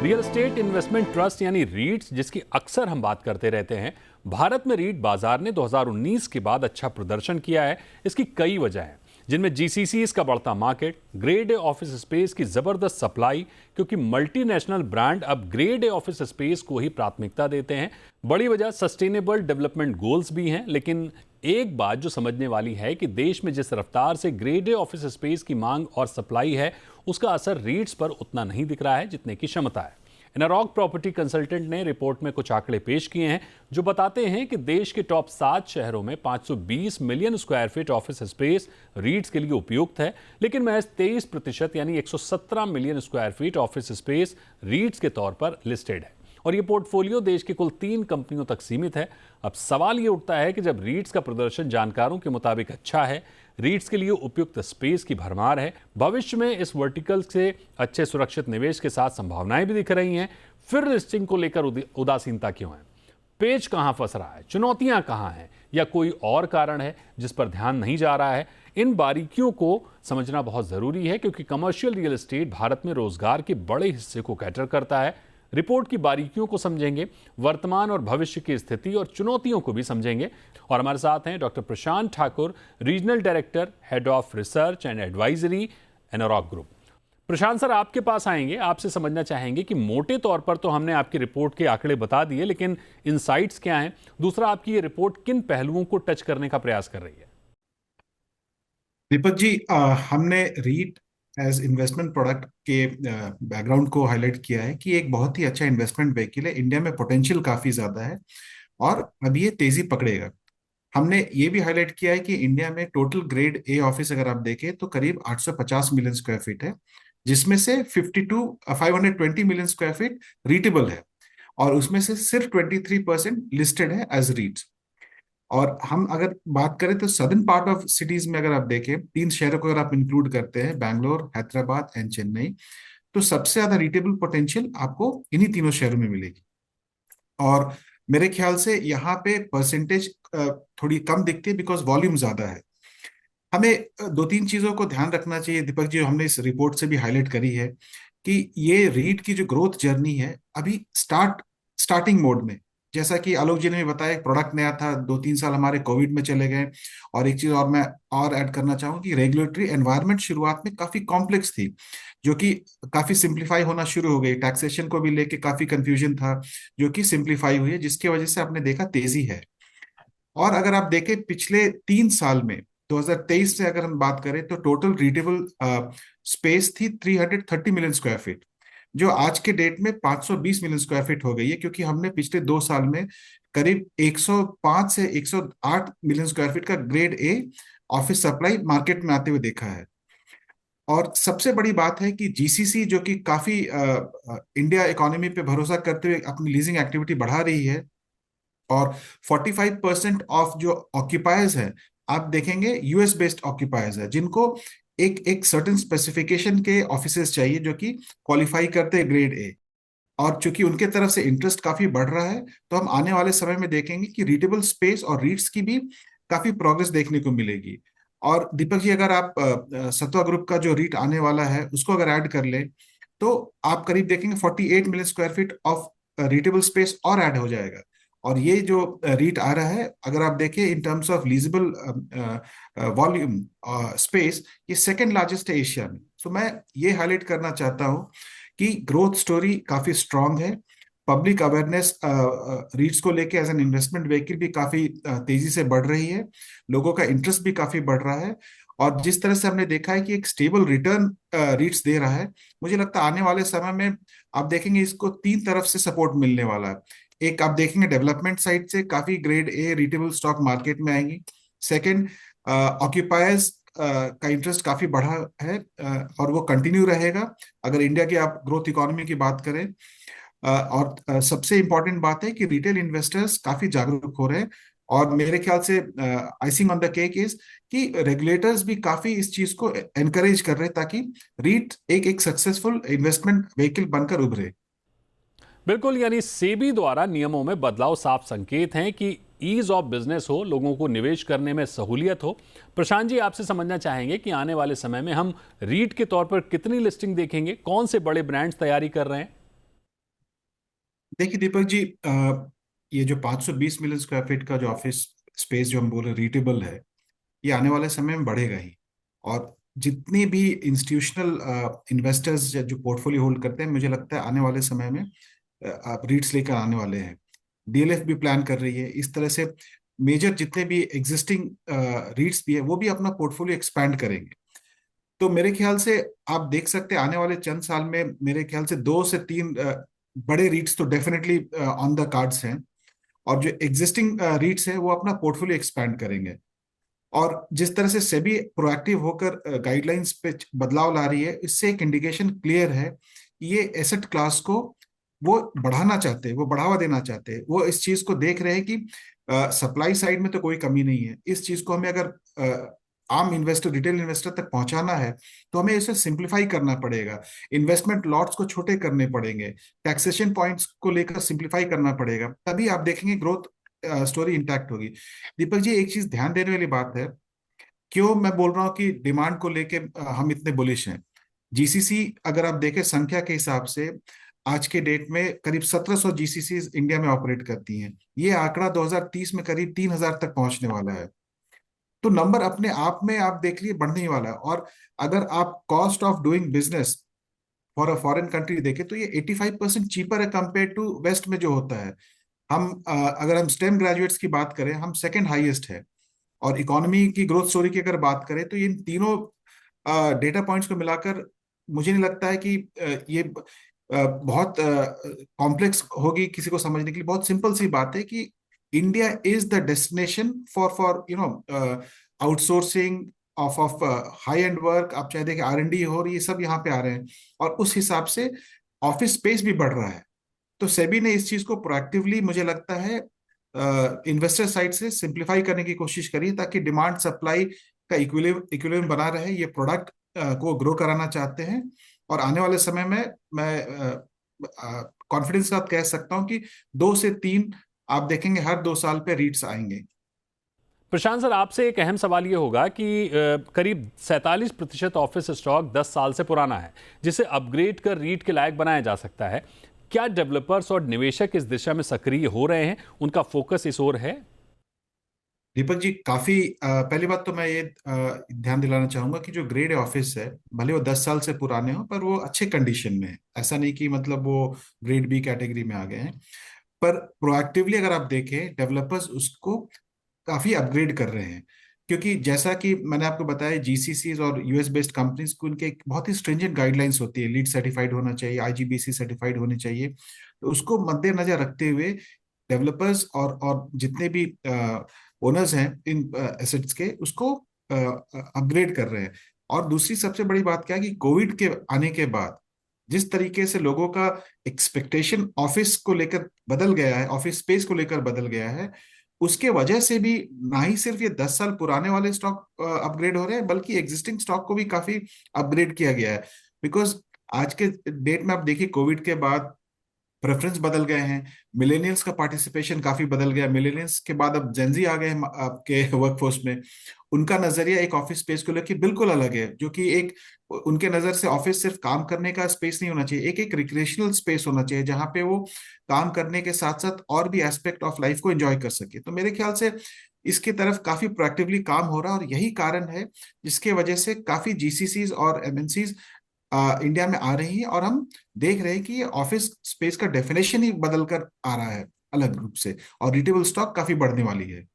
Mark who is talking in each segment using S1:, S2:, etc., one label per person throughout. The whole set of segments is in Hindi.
S1: रियल एस्टेट इन्वेस्टमेंट ट्रस्ट यानी रीट्स, जिसकी अक्सर हम बात करते रहते हैं। भारत में रीट बाजार ने 2019 के बाद अच्छा प्रदर्शन किया है। इसकी कई वजह हैं, जिनमें जीसीसीज का बढ़ता market, grade A office space की जबरदस्त सप्लाई, क्योंकि मल्टीनेशनल ब्रांड अब ग्रेड ए ऑफिस स्पेस को ही प्राथमिकता देते हैं। बड़ी वजह सस्टेनेबल डेवलपमेंट गोल्स भी हैं। लेकिन एक बात जो समझने वाली है कि देश में जिस रफ्तार से ग्रेड ए ऑफिस स्पेस की मांग और सप्लाई है, उसका असर रीट्स पर उतना नहीं दिख रहा है जितने की क्षमता है। एनारॉक प्रॉपर्टी कंसल्टेंट ने रिपोर्ट में कुछ आंकड़े पेश किए हैं जो बताते हैं कि देश के टॉप 7 शहरों में 520 million square feet office space रीट्स के लिए उपयुक्त है, लेकिन महज 23% यानी 117 million square feet office space रीट्स के तौर पर लिस्टेड है। और ये पोर्टफोलियो देश के कुल 3 कंपनियों तक सीमित है। अब सवाल ये उठता है कि जब रीट्स का प्रदर्शन जानकारों के मुताबिक अच्छा है, रीट्स के लिए उपयुक्त स्पेस की भरमार है, भविष्य में इस वर्टिकल से अच्छे सुरक्षित निवेश के साथ संभावनाएं भी दिख रही हैं, फिर लिस्टिंग को लेकर उदासीनता क्यों है? पेच कहां फंस रहा है? चुनौतियां कहां हैं? या कोई और कारण है जिस पर ध्यान नहीं जा रहा है? इन बारीकियों को समझना बहुत जरूरी है, क्योंकि कमर्शियल रियल एस्टेट भारत में रोजगार के बड़े हिस्से को कैटर करता है। रिपोर्ट की बारीकियों को समझेंगे, वर्तमान और भविष्य की स्थिति और चुनौतियों को भी समझेंगे। और हमारे साथ हैं doctor Prashant Thakur, regional director, head of research and advisory, Anarock group. Prashant sir, आपके पास आएंगे, आपसे समझना चाहेंगे कि मोटे तौर पर तो हमने आपकी रिपोर्ट के आंकड़े बता दिए, लेकिन इनसाइट्स क्या हैं? दूसरा, आपकी ये रिपोर्ट किन पहलुओं को टच करने का प्रयास कर रही है?
S2: दीपक जी, हमने रीट एज इन्वेस्टमेंट प्रोडक्ट के बैकग्राउंड को हाईलाइट किया है कि एक बहुत ही अच्छा इन्वेस्टमेंट व्हीकल है। इंडिया में पोटेंशियल काफी ज्यादा है और अभी ये तेजी पकड़ेगा। हमने ये भी हाईलाइट किया है कि इंडिया में टोटल ग्रेड ए ऑफिस अगर आप देखें तो करीब 850 मिलियन स्क्वायर फीट है, जिसमें से 520 मिलियन स्क्वायर फीट रीटेबल है और उसमें से सिर्फ 23% लिस्टेड है एज रीट्स। और हम अगर बात करें तो सदर्न पार्ट ऑफ सिटीज में अगर आप देखें, 3 शहरों को अगर आप इंक्लूड करते हैं, बैंगलोर, हैदराबाद एंड चेन्नई, तो सबसे ज्यादा रीटेबल पोटेंशियल आपको इन्हीं तीनों शहरों में मिलेगी। और मेरे ख्याल से यहाँ पे परसेंटेज थोड़ी कम दिखती है बिकॉज वॉल्यूम ज्यादा है। हमें 2-3 चीजों को ध्यान रखना चाहिए दीपक जी, हमने इस रिपोर्ट से भी हाईलाइट करी है कि ये रीट की जो ग्रोथ जर्नी है अभी स्टार्टिंग मोड में। जैसा कि आलोक जी ने भी बताया, एक प्रोडक्ट नया था, 2-3 साल हमारे कोविड में चले गए। और एक चीज और मैं और ऐड करना चाहूंगा कि रेगुलेटरी एनवायरनमेंट शुरुआत में काफी कॉम्प्लेक्स थी, जो कि काफी सिंप्लीफाई होना शुरू हो गई। टैक्सेशन को भी लेके काफी कंफ्यूजन था, जो कि सिंप्लीफाई हुई है, जिसकी वजह से आपने देखा तेजी है। और अगर आप देखें पिछले 3 साल में, 2023 से अगर हम बात करें, तो टोटल रीटेबल स्पेस थी 330 मिलियन स्क्वायर फीट, जो आज के डेट में 520 मिलियन स्क्वायर फीट हो गई है, क्योंकि हमने पिछले 2 साल में करीब 105 से 108 मिलियन स्क्वायर फीट का grade A office supply market में आते हुए देखा है। और सबसे बड़ी बात है कि जीसीसी, जो कि काफी इंडिया इकोनॉमी पे भरोसा करते हुए अपनी लीजिंग एक्टिविटी बढ़ा रही है, और 45% ऑफ जो ऑक्यूपायर्स हैं, आप देखेंगे यूएस बेस्ड ऑक्यूपायर्स है, जिनको एक एक सर्टेन स्पेसिफिकेशन के ऑफिसेज चाहिए जो कि क्वालिफाई करते हैं ग्रेड ए। और चूंकि उनके तरफ से इंटरेस्ट काफी बढ़ रहा है, तो हम आने वाले समय में देखेंगे कि रीटेबल स्पेस और रीट्स की भी काफी प्रोग्रेस देखने को मिलेगी। और दीपक जी, अगर आप सत्वा ग्रुप का जो रीट आने वाला है उसको अगर ऐड कर ले, तो आप करीब देखेंगे 48 million square feet of rentable space और ऐड हो जाएगा। और ये जो रीट आ रहा है, अगर आप देखें in terms of leasable volume space, ये सेकंड लार्जेस्ट है एशिया में। तो मैं ये हाईलाइट करना चाहता हूँ कि ग्रोथ स्टोरी काफी स्ट्रांग है। पब्लिक अवेयरनेस रीट्स को लेके एज एन इन्वेस्टमेंट व्हीकल भी काफी तेजी से बढ़ रही है, लोगों का इंटरेस्ट भी काफी बढ़ रहा है। और जिस तरह से हमने देखा है कि एक स्टेबल रिटर्न रीट्स दे रहा है, मुझे लगता है आने वाले समय में आप देखेंगे इसको 3 तरफ से सपोर्ट मिलने वाला है। एक, आप देखेंगे डेवलपमेंट साइड से काफी ग्रेड ए रीटेबल स्टॉक मार्केट में आएंगी। सेकंड, ऑक्यूपायर्स का इंटरेस्ट काफी बढ़ा है, और वो कंटिन्यू रहेगा अगर इंडिया की आप ग्रोथ इकोनॉमी की बात करें। और सबसे इंपॉर्टेंट बात है कि रिटेल इन्वेस्टर्स काफी जागरूक हो रहे हैं। और मेरे ख्याल से icing on the cake is कि रेगुलेटर्स भी काफी इस चीज को एनकरेज कर रहे हैं, ताकि रीट एक एक सक्सेसफुल इन्वेस्टमेंट व्हीकल बनकर उभरे।
S1: बिल्कुल, यानी सेबी द्वारा नियमों में बदलाव साफ संकेत हैं कि ईज ऑफ बिजनेस हो, लोगों को निवेश करने में सहूलियत हो। प्रशांत जी, आपसे समझना चाहेंगे कि आने वाले समय में हम रीट के तौर पर कितनी लिस्टिंग देखेंगे? कौन से बड़े ब्रांड्स तैयारी कर रहे हैं?
S2: देखिए दीपक जी, ये जो 520 मिलियन स्क्वायर फीट का जो ऑफिस स्पेस जो हम बोल रहे रीटेबल है, ये आने वाले समय में बढ़ेगा ही। और जितने भी इंस्टीट्यूशनल इन्वेस्टर्स जो पोर्टफोलियो होल्ड करते हैं, मुझे लगता है आने वाले समय में आप रीट्स लेकर आने वाले हैं। डीएलएफ भी प्लान कर रही है इस तरह से। मेजर जितने भी एग्जिस्टिंग रीट्स भी है वो भी अपना पोर्टफोलियो एक्सपैंड करेंगे। तो मेरे ख्याल से आप देख सकते हैं आने वाले चंद साल में मेरे ख्याल से 2 से 3 बड़े रीट्स तो डेफिनेटली ऑन द कार्ड्स हैं। और जो एग्जिस्टिंग रीट्स है वो अपना पोर्टफोलियो एक्सपैंड करेंगे। और जिस तरह से सेबी प्रोएक्टिव होकर गाइडलाइंस पे बदलाव ला रही है, इससे एक इंडिकेशन क्लियर है कि ये एसेट क्लास को वो बढ़ाना चाहते हैं, वो बढ़ावा देना चाहते हैं। वो इस चीज को देख रहे हैं कि सप्लाई साइड में तो कोई कमी नहीं है। इस चीज को हमें अगर आम इन्वेस्टर, रिटेल इन्वेस्टर तक पहुंचाना है तो हमें इसे सिंप्लीफाई करना पड़ेगा। इन्वेस्टमेंट लॉट्स को छोटे करने पड़ेंगे। टैक्सेशन पॉइंट्स को लेकर सिंप्लीफाई करना पड़ेगा, तभी आप देखेंगे ग्रोथ स्टोरी इंटैक्ट होगी। दीपक जी, एक चीज ध्यान देने वाली बात है, क्यों मैं बोल रहा हूँ कि डिमांड को लेके हम इतने बुलिश हैं। जीसीसी अगर आप देखें संख्या के हिसाब से, आज के डेट में करीब 1700 जीसीसी इंडिया में ऑपरेट करती हैं। ये आंकड़ा 2030 में करीब 3000 तक पहुंचने वाला है। तो नंबर अपने आप में आप देख लिए बढ़ने ही वाला है। और अगर आप cost of doing business for a foreign country देखें तो ये 85% चीपर है कंपेयर टू वेस्ट में जो होता है। अगर हम स्टेम ग्रेजुएट्स की बात करें, हम सेकंड हाईएस्ट है। और इकोनॉमी की ग्रोथ स्टोरी की अगर बात करें तो ये इन तीनों डेटा पॉइंट्स को मिलाकर मुझे नहीं लगता है कि ये बहुत कॉम्प्लेक्स होगी किसी को समझने के लिए। बहुत सिंपल सी बात है कि India is the destination for outsourcing of high and work. आप चाहे देखिए R&D हो रही है, सब यहाँ पे आ रहे हैं। और उस हिसाब से ऑफिस स्पेस भी बढ़ रहा है। तो सेबी ने इस चीज को प्रोएक्टिवली मुझे लगता है इन्वेस्टर साइड से सिंप्लीफाई करने की कोशिश करी है, ताकि डिमांड सप्लाई का इक्विलिब्रियम बना रहे। ये प्रोडक्ट को ग्रो कराना चाहते हैं। और आने वाले समय में मैं कॉन्फिडेंस के साथ कह सकता हूं कि 2 से 3 आप देखेंगे हर 2 साल पे रीट्स आएंगे।
S1: प्रशांत सर, आपसे एक अहम सवाल ये होगा कि करीब 47% ऑफिस स्टॉक 10 साल से पुराना है, जिसे अपग्रेड कर रीट के लायक बनाया जा सकता है। क्या डेवलपर्स और निवेशक इस दिशा में सक्रिय हो रहे हैं? उनका फोकस इस ओर है?
S2: दीपक जी, काफी पहली बात तो मैं ये ध्यान दिलाना चाहूंगा कि जो ग्रेड ऑफिस है, भले वो 10 साल से पुराने हो, पर वो अच्छे कंडीशन में है। ऐसा नहीं कि मतलब वो ग्रेड बी कैटेगरी में आ गए हैं। पर प्रोएक्टिवली अगर आप देखें, डेवलपर्स उसको काफी अपग्रेड कर रहे हैं। क्योंकि जैसा कि मैंने आपको बताया, जीसीसीज और यूएस बेस्ड कंपनीज को उनके एक बहुत ही स्ट्रिंजेंट गाइडलाइंस होती है। लीड सर्टिफाइड होना चाहिए, आईजीबीसी सर्टिफाइड होने चाहिए। तो उसको मद्देनजर रखते हुए डेवलपर्स और जितने भी ओनर्स हैं इन एसेट्स के, उसको अपग्रेड कर रहे हैं। और दूसरी सबसे बड़ी बात क्या है कि कोविड के आने के बाद जिस तरीके से लोगों का एक्सपेक्टेशन ऑफिस को लेकर बदल गया है, ऑफिस स्पेस को लेकर बदल गया है, उसके वजह से भी ना ही सिर्फ ये 10 साल पुराने वाले स्टॉक अपग्रेड हो रहे हैं, बल्कि एग्जिस्टिंग स्टॉक को भी काफी अपग्रेड किया गया है। बिकॉज आज के डेट में आप देखिए, कोविड के बाद प्रेफरेंस बदल गए हैं। मिलेनियल्स का पार्टिसिपेशन काफी बदल गया। मिलेनियल्स के बाद अब जेंजी आ गए हैं आपके वर्कफोर्स में। उनका नजरिया एक ऑफिस स्पेस को लेकर बिल्कुल अलग है, जो कि एक उनके नजर से ऑफिस सिर्फ काम करने का स्पेस नहीं होना चाहिए, एक एक रिक्रिएशनल स्पेस होना चाहिए, जहां पे वो काम करने के साथ साथ और भी एस्पेक्ट ऑफ लाइफ को एंजॉय कर सके। तो मेरे ख्याल से इसके तरफ काफी प्रोएक्टिवली काम हो रहा है। और यही कारण है जिसके वजह से काफी जीसीसीज और एमएनसीज इंडिया में आ रही है। और हम देख रहे हैं कि ये ऑफिस स्पेस का डेफिनेशन ही बदल कर आ रहा है अलग रूप से। और रिटेबल स्टॉक काफी बढ़ने वाली है।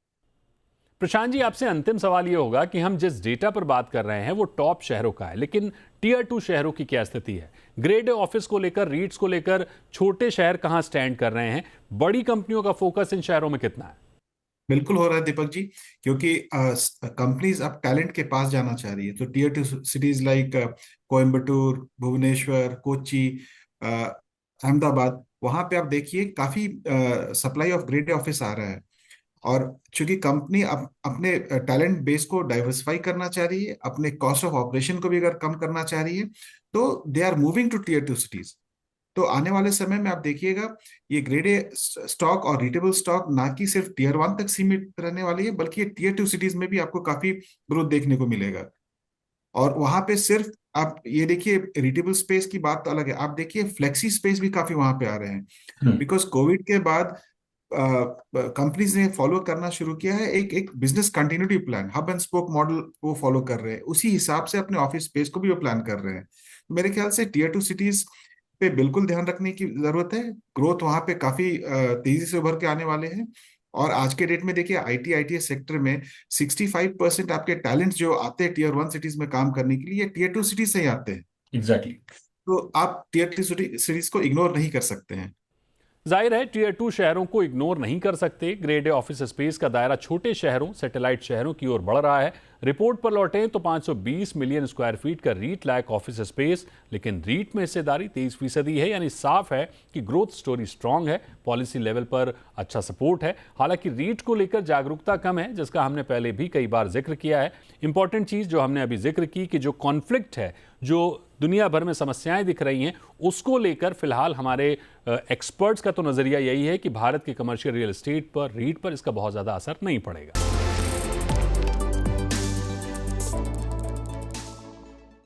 S1: प्रशांत जी, आपसे अंतिम सवाल यह होगा कि हम जिस डेटा पर बात कर रहे हैं वो टॉप शहरों का है, लेकिन टियर 2 शहरों की क्या स्थिति है? ग्रेड ए ऑफिस को लेकर, रीट्स को लेकर छोटे शहर कहां स्टैंड कर रहे हैं? बड़ी कंपनियों का फोकस इन शहरों में कितना है?
S2: बिल्कुल हो रहा है दीपक जी, क्योंकि कंपनीज अब टैलेंट के पास जाना चाह रही है। तो tier 2 cities like Coimbatore, Bhubaneswar, Kochi, Ahmedabad, वहां पे आप देखिए काफी सप्लाई ऑफ ग्रेड ऑफिस आ रहा है। और चूंकि कंपनी अपने टैलेंट बेस को डाइवर्सिफाई करना चाह रही है, अपने कॉस्ट ऑफ ऑपरेशन को भी अगर कम करना चाह रही है, तो they are moving to tier 2 cities. तो आने वाले समय में आप देखिएगा, ये ग्रेड ए स्टॉक और रिटेबल स्टॉक ना कि सिर्फ टियर 1 तक सीमित रहने वाली है, बल्कि ये टियर 2 सिटीज में भी आपको काफी ग्रोथ देखने को मिलेगा। और वहां पे सिर्फ आप ये देखिए, रीटेबल स्पेस की बात तो अलग है, आप देखिए फ्लेक्सी स्पेस भी काफी वहां पे आ रहे हैं। बिकॉज कोविड के बाद कंपनीज ने फॉलो करना शुरू किया है एक एक business continuity plan, hub and spoke model वो फॉलो कर रहे हैं, उसी हिसाब से अपने ऑफिस स्पेस को भी वो प्लान कर रहे हैं। मेरे ख्याल से टीयर 2 सिटीज पे बिल्कुल ध्यान रखने की जरूरत है। ग्रोथ वहां पे काफी तेजी से उभर के आने वाले हैं। और आज के डेट में देखिए आईटीएस सेक्टर में 65% आपके टैलेंट जो आते हैं टीयर 1 सिटीज में काम करने के लिए, टीयर 2 सिटीज से ही आते हैं।
S1: एग्जैक्टली।
S2: तो आप टीयर 2 सिटीज को इग्नोर नहीं कर सकते हैं।
S1: जाहिर है टीयर 2 शहरों को इग्नोर नहीं कर सकते। ग्रेड ए ऑफिस स्पेस का दायरा छोटे शहरों, सैटेलाइट शहरों की ओर बढ़ रहा है। रिपोर्ट पर लौटें तो 520 मिलियन स्क्वायर फीट का रीट लायक ऑफिस स्पेस, लेकिन रीट में हिस्सेदारी 23% है। यानी साफ है कि ग्रोथ स्टोरी स्ट्रांग है, पॉलिसी लेवल पर अच्छा सपोर्ट है। हालांकि रीट को लेकर जागरूकता कम है, जिसका हमने पहले भी कई बार जिक्र किया है। इंपॉर्टेंट चीज जो हमने अभी जिक्र की कि जो कॉन्फ्लिक्ट है, जो दुनिया भर में समस्याएं दिख रही हैं, उसको लेकर फिलहाल हमारे एक्सपर्ट्स का तो नजरिया यही है कि भारत के कमर्शियल रियल एस्टेट पर, रीट पर इसका बहुत ज्यादा असर नहीं पड़ेगा।